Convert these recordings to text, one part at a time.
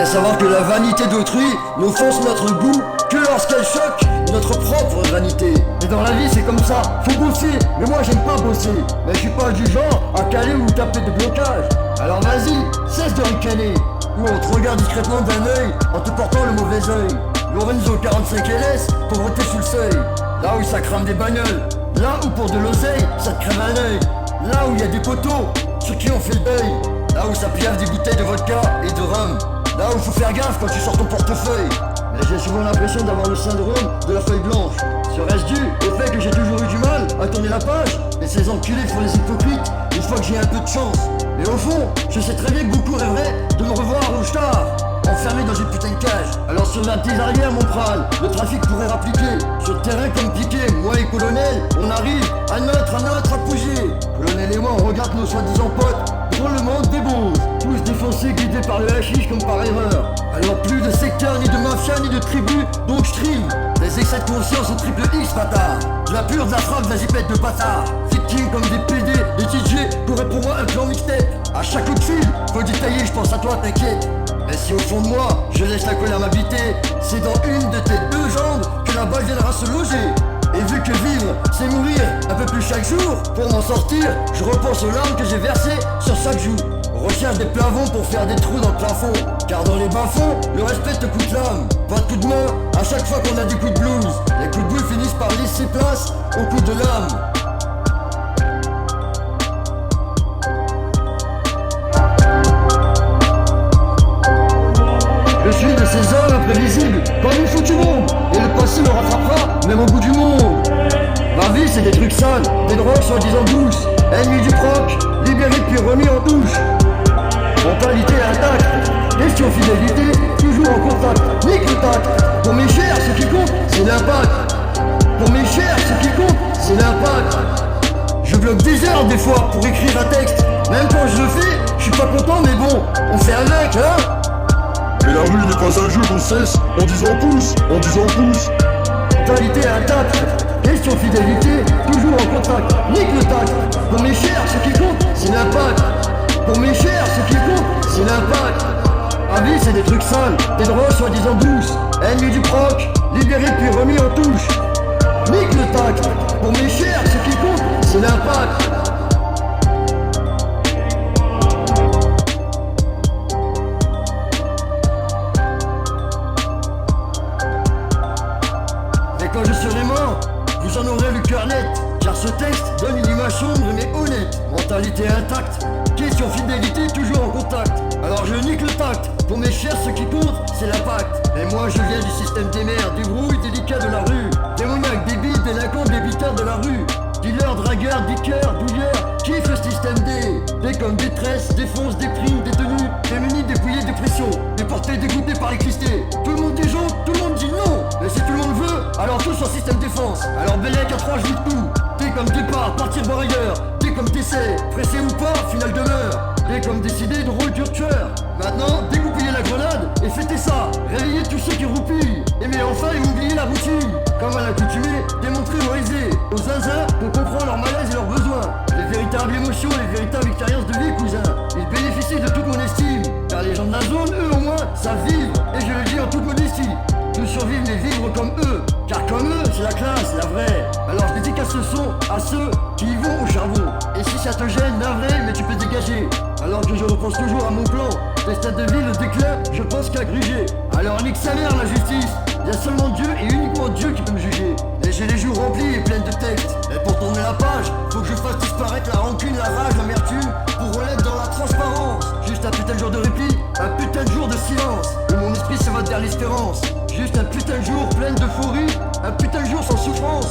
savoir que la vanité d'autrui n'offense notre goût que lorsqu'elle choque notre propre vanité. Mais dans la vie c'est comme ça, faut bosser, mais moi j'aime pas bosser. Mais je suis pas du genre à caler ou taper des blocages. Alors vas-y, cesse de ricaner, ou on te regarde discrètement d'un œil en te portant le mauvais œil. Lorenzo 45 LS, pauvreté sous le seuil. Là où ça crame des bagnoles, là où pour de l'oseille, ça te crème un œil. Là où y a des poteaux, sur qui on fait le deuil. Là où ça piaffe des bouteilles de vodka et de rhum. Là où faut faire gaffe quand tu sors ton portefeuille. Mais j'ai souvent l'impression d'avoir le syndrome de la feuille blanche. Serait-ce dû au fait que j'ai toujours eu du mal à tourner la page? Et ces enculés font les hypocrites une fois que j'ai un peu de chance. Mais au fond, je sais très bien que beaucoup rêveraient de me revoir au star, enfermé dans une putain de cage. Alors sur la petite arrière mon pral, le trafic pourrait rappliquer. Sur le terrain comme piqué, moi et colonel, on arrive à notre apogée. Colonel et moi on regarde nos soi-disant potes dans le monde des bons, tous défoncés, guidés par le hashish comme par erreur. Alors plus de secteur, ni de mafia, ni de tribu, donc je trime les excès de conscience au triple X bâtard. De la pure, de la frappe, de la zipette de bâtard. Victime comme des PD, des DJ, pourraient pour moi un plan mixtape. À chaque coup de fil, faut détailler, je pense à toi, t'inquiète. Mais si au fond de moi, je laisse la colère m'habiter, c'est dans une de tes deux jambes que la balle viendra se loger. Et vu que vivre, c'est mourir un peu plus chaque jour, pour m'en sortir, je repense aux larmes que j'ai versées sur chaque joue. Recherche des plavons pour faire des trous dans le plafond, car dans les bas-fonds, le respect te coûte l'âme. Pas de coup de main, à chaque fois qu'on a des coups de blues. Les coups de blues finissent par laisser place aux coups de lame. Je suis de ces hommes imprévisibles, comme une foutue bombe, et le passé me rattrapera, même au bout du monde. Ma vie c'est des trucs sales, des drogues soi-disant douces, ennemis du proc, libérés puis remis en douche. Mentalité intacte, question fidélité, toujours en contact, nique le tact. Pour mes chers, ce qui compte, c'est l'impact. Pour mes chers, ce qui compte, c'est l'impact. Je bloque des heures des fois pour écrire un texte, même quand je le fais, je suis pas content mais bon, on fait avec, hein. Et la rue n'est pas un jeu qu'on cesse en disant pouce, en disant pouce. Mentalité intacte, question fidélité, toujours en contact, nique le tact. Pour mes chers, ce qui compte, c'est l'impact. Pour mes chers, ce qui compte, c'est l'impact. Ma vie c'est des trucs sales, des drogues soi-disant douces, ennemis du proc, libérés puis remis en touche. Nique le tact. Pour mes chers, ce qui compte, c'est l'impact. Quand je serai mort, vous en aurez le cœur net, car ce texte donne une image sombre mais honnête. Mentalité intacte, question fidélité, toujours en contact. Alors je nique le tact, pour mes chers ce qui compte, c'est l'impact. Et moi je viens du système des mers, du brouille délicat de la rue. Démoniaque, débile, délinquant, débiteurs de la rue. Dealer, dragueur, biqueur, douilleur, kiffe le système D. Des comme détresse, défonce, déprime, détenu, démunis, dépouillés, dépression, déportés, dégoûtés par l'électricité. Tout le monde dit jonc, tout le monde dit non. Mais si tout le monde veut, alors tous en système défense. Alors Bellec à 3 joue de tout. T'es comme départ, partir voir ailleurs. T'es comme t'essaies, pressé ou pas, finale demeure. T'es comme décidé de rôle dur tueur. Maintenant, dégoupillez la grenade et fêtez ça. Réveillez tous ceux qui roupillent. Aimez enfin et oubliez la routine. Comme à l'accoutumée, démontrez vos aisés aux zinzins pour comprendre leur malaise et leurs besoins. Les véritables émotions, les véritables expériences de vie, cousin. Ils bénéficient de toute mon estime. Car les gens de la zone, eux au moins, savent vivre. Et je le dis en toute modestie. Nous survivre mais vivre comme eux. Car comme eux, c'est la classe, la vraie. Alors je dédicace ce son à ceux qui y vont au charbon. Et si ça te gêne, navré, mais tu peux dégager. Alors que je repense toujours à mon plan. Destin de vie, le déclin, je pense qu'à gruger. Alors nique sa mère la justice. Y'a seulement Dieu et uniquement Dieu qui peut me juger. Et j'ai les jours remplis et pleins de textes. Et pour tourner la page, faut que je fasse disparaître la rancune, la rage, l'amertume, pour renaître dans la transparence. Juste un putain de jour de répit, un putain de jour de silence, où mon esprit se va vers l'espérance. Juste un putain de jour plein d'euphorie, un putain de jour sans souffrance,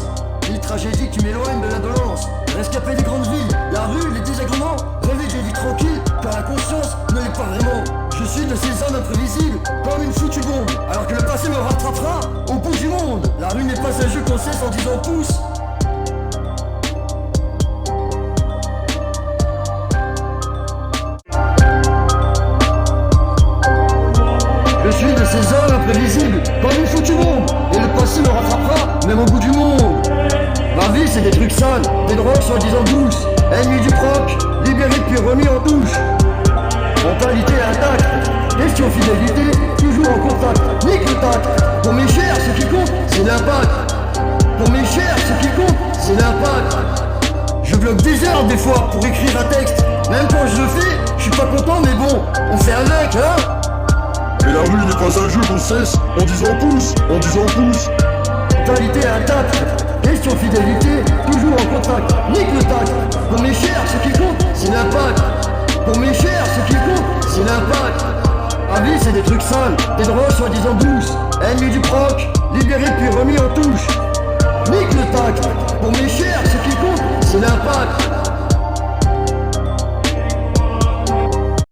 ni tragédie qui m'éloigne de l'indolence. Rescapé des grandes villes, la rue, les désagréments, rêver des vies tranquilles, car la conscience ne l'est pas vraiment. Je suis de ces hommes imprévisibles, comme une foutue bombe, alors que le passé me rattrapera au bout du monde. La rue n'est pas un jeu qu'on cesse en disant pouce. Je suis de ces hommes imprévisibles, comme une foutue bombe, et le passé me rattrapera, même au bout du monde. Ma vie c'est des trucs sales, des drogues soi-disant douces, ennemis du proc, libérés puis remis en douche. Mentalité intacte, Question fidélité, toujours en contact. Nique le tact. Pour mes chers, ce qui compte, c'est l'impact. Pour mes chers, ce qui compte, c'est l'impact. Je bloque des heures des fois pour écrire un texte. Même quand je le fais, je suis pas content, mais bon, on fait avec, hein. Et la rue n'est pas un jeu qu'on cesse en disant pouce, en disant pouce. Mentalité intacte, question fidélité, toujours en contact. Nique le tact. Pour mes chers, ce qui compte, c'est l'impact. Pour mes chers, ce qui compte, c'est l'impact. La vie, c'est des trucs sales, des drogues soi-disant douces. Ennemi du proc, libéré puis remis en touche. Nique le tact. Pour mes chers, ce qui compte, c'est l'impact.